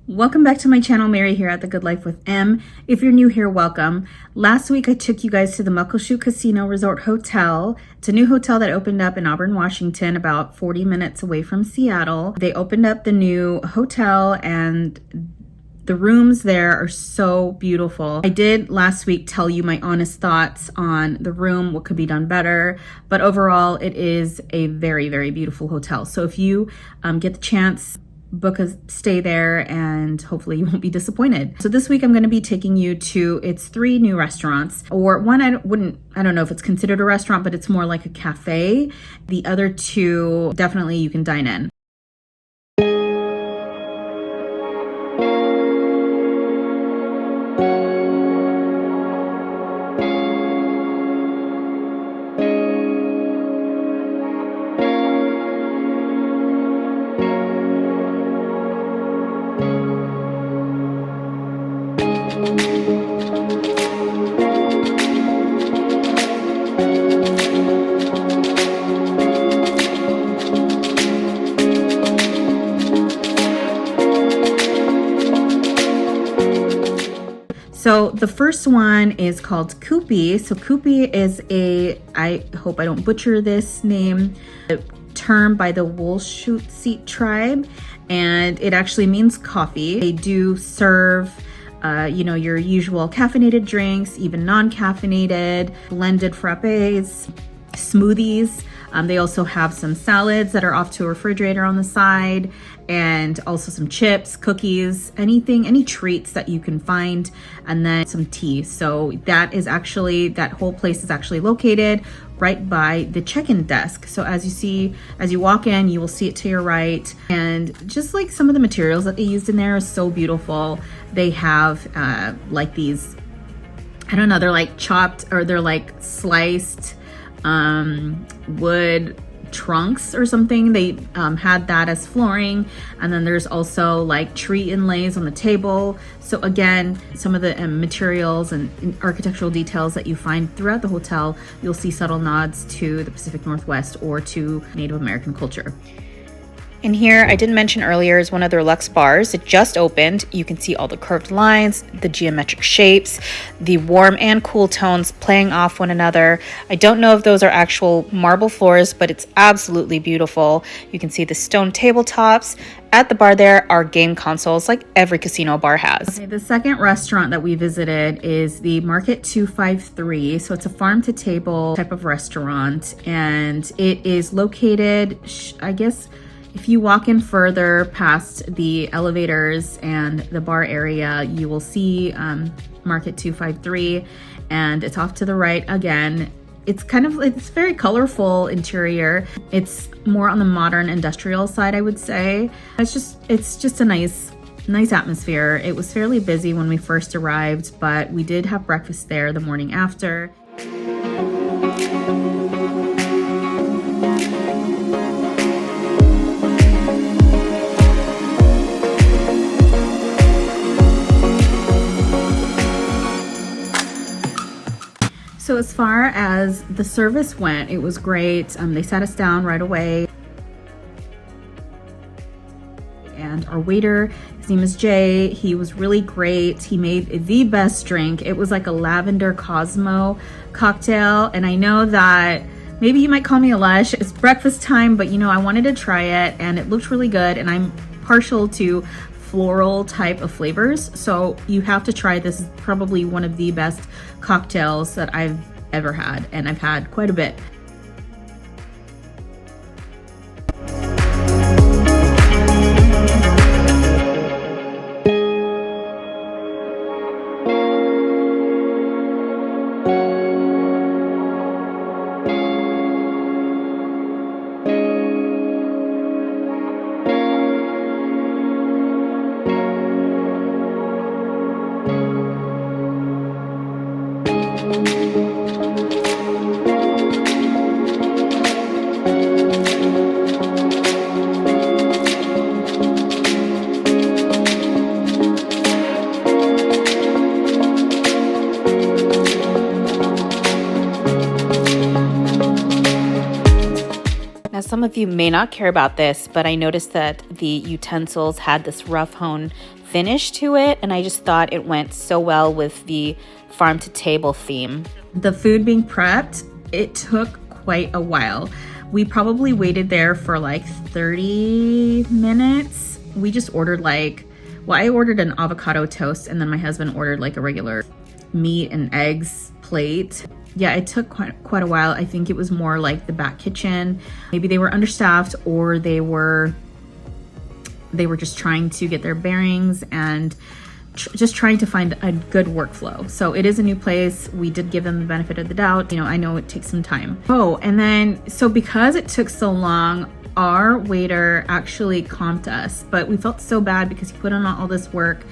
Welcome back to my channel. Mary here at The Good Life with M. If you're new here, welcome. Last week I took you guys to the Muckleshoot Resort Hotel. It's a new hotel that opened up in Auburn, Washington, about 40 minutes away from Seattle. They opened up the new hotel and the rooms there are so beautiful. I did last week tell you my honest thoughts on the room, what could be done better, but overall it is a very, very beautiful hotel. So if you get the chance, book a stay there and hopefully you won't be disappointed. So this week I'm going to be taking you to its 3 new restaurants, or one I don't know if it's considered a restaurant, but it's more like a cafe. The other 2 definitely you can dine in. So the first one is called KUPI. So KUPI is I hope I don't butcher this name, a term by the Muckleshoot tribe, and it actually means coffee. They do serve your usual caffeinated drinks, even non-caffeinated, blended frappes, smoothies. They also have some salads that are off to a refrigerator on the side, and also some chips, cookies, any treats that you can find, and then some tea. So that whole place is actually located right by the check-in desk. So as you walk in, you will see it to your right, and just like some of the materials that they used in there is so beautiful. They have like these, I don't know, they're like chopped, or they're like sliced wood trunks or something. They had that as flooring, and then there's also like tree inlays on the table. So again, some of the materials and architectural details that you find throughout the hotel, you'll see subtle nods to the Pacific Northwest or to Native American culture. In here, I didn't mention earlier, is one of their luxe bars. It just opened. You can see all the curved lines, the geometric shapes, the warm and cool tones playing off one another. I don't know if those are actual marble floors, but it's absolutely beautiful. You can see the stone tabletops. At the bar there are game consoles like every casino bar has. Okay, the second restaurant that we visited is the Market 253. So it's a farm to table type of restaurant, and it is located, I guess, if you walk in further past the elevators and the bar area, you will see Market 253, and it's off to the right again. It's very colorful interior. It's more on the modern industrial side, I would say. It's just a nice atmosphere. It was fairly busy when we first arrived, but we did have breakfast there the morning after. So as far as the service went, it was great. They sat us down right away. And our waiter, his name is Jay, he was really great. He made the best drink. It was like a lavender Cosmo cocktail. And I know that maybe you might call me a lush. It's breakfast time, but I wanted to try it and it looked really good. And I'm partial to floral type of flavors, so you have to try this. Is probably one of the best cocktails that I've ever had, and I've had quite a bit. As some of you may not care about this, but I noticed that the utensils had this rough hewn finish to it, and I just thought it went so well with the farm to table theme. The food being prepped, it took quite a while. We probably waited there for like 30 minutes. We just ordered I ordered an avocado toast, and then my husband ordered like a regular meat and eggs plate. Yeah, it took quite a while. I think it was more like the back kitchen. Maybe they were understaffed, or they were just trying to get their bearings and just trying to find a good workflow. So it is a new place. We did give them the benefit of the doubt. I know it takes some time. Oh, and then, so because it took so long, our waiter actually comped us, but we felt so bad because he put on all this work,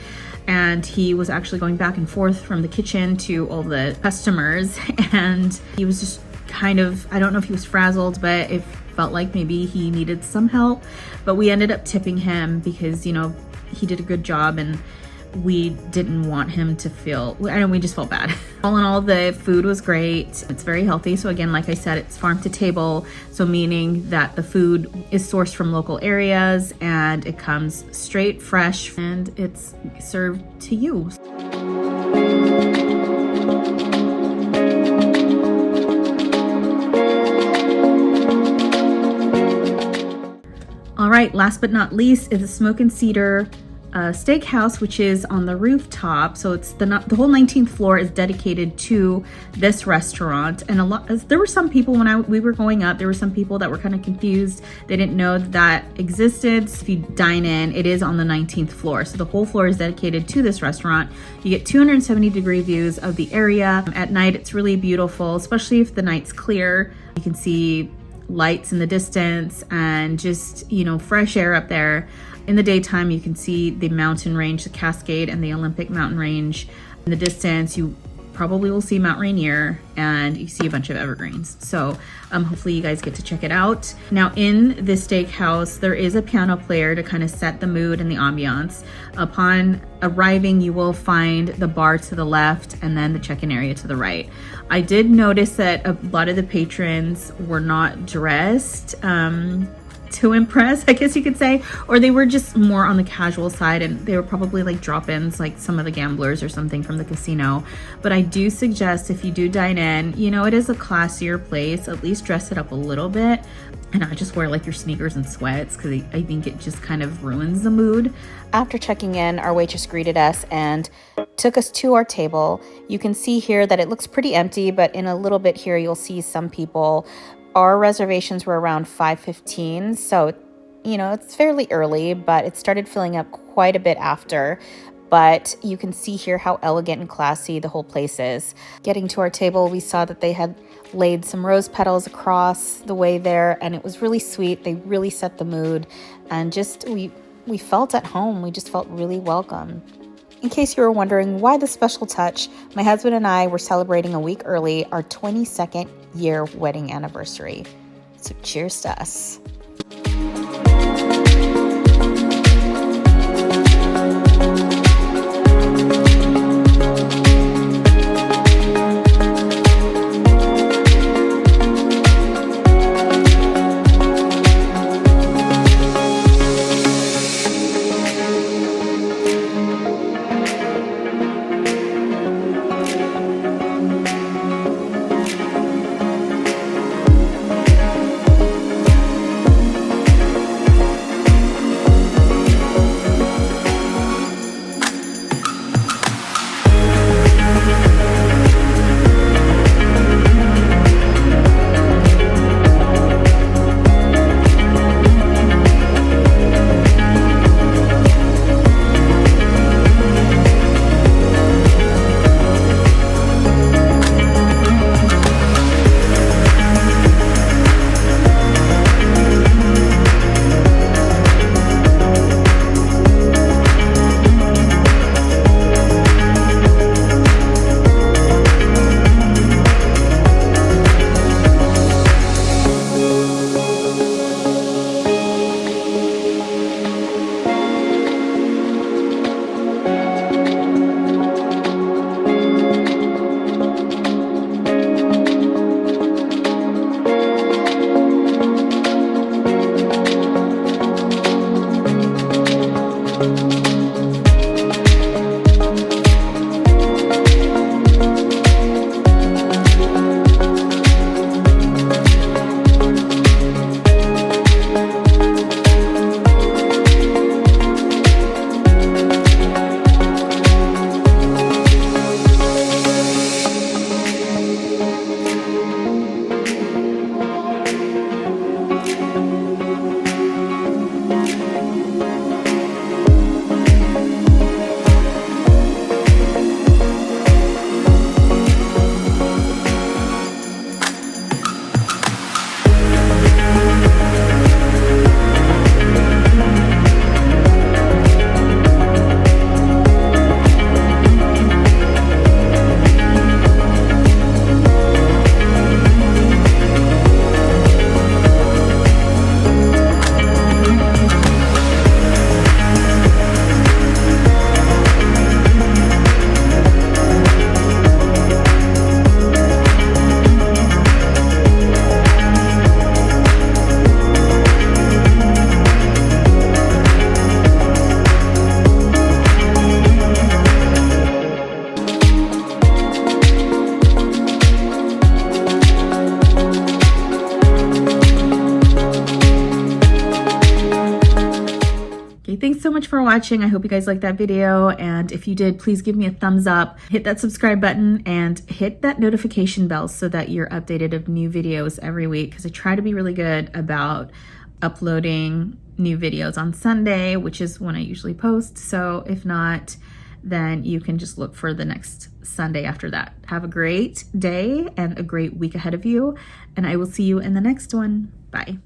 and he was actually going back and forth from the kitchen to all the customers, and he was just kind of, I don't know if he was frazzled, but it felt like maybe he needed some help. But we ended up tipping him because, he did a good job, and we didn't want him to feel, we just felt bad. All in all, the food was great. It's very healthy. So again, like I said, it's farm to table. So meaning that the food is sourced from local areas, and it comes straight, fresh, and it's served to you. All right, last but not least is the Smoke Cedar steakhouse, which is on the rooftop. So it's the whole 19th floor is dedicated to this restaurant. And there were some people when we were going up, there were some people that were kind of confused. They didn't know that existed. If you dine in, it is on the 19th floor. So the whole floor is dedicated to this restaurant. You get 270-degree views of the area. At night, it's really beautiful, especially if the night's clear. You can see lights in the distance and just, fresh air up there. In the daytime, you can see the mountain range, the Cascade and the Olympic mountain range. In the distance, you probably will see Mount Rainier, and you see a bunch of evergreens. So hopefully you guys get to check it out. Now in this steakhouse, there is a piano player to kind of set the mood and the ambiance. Upon arriving, you will find the bar to the left and then the check-in area to the right. I did notice that a lot of the patrons were not dressed to impress, I guess you could say, or they were just more on the casual side, and they were probably like drop-ins, like some of the gamblers or something from the casino. But I do suggest, if you do dine in, it is a classier place, at least dress it up a little bit and not just wear like your sneakers and sweats, because I think it just kind of ruins the mood. After checking in, our waitress greeted us and took us to our table. You can see here that it looks pretty empty, but in a little bit here you'll see some people. Our reservations were around 5:15, so, it's fairly early, but it started filling up quite a bit after. But you can see here how elegant and classy the whole place is. Getting to our table, we saw that they had laid some rose petals across the way there, and it was really sweet. They really set the mood, and just, we felt at home. We just felt really welcome. In case you were wondering why the special touch, my husband and I were celebrating a week early our 22nd year wedding anniversary. So cheers to us. much for watching. I hope you guys liked that video. And if you did, please give me a thumbs up, hit that subscribe button, and hit that notification bell so that you're updated of new videos every week, because I try to be really good about uploading new videos on Sunday, which is when I usually post. So if not, then you can just look for the next Sunday after that. Have a great day and a great week ahead of you, and I will see you in the next one. Bye.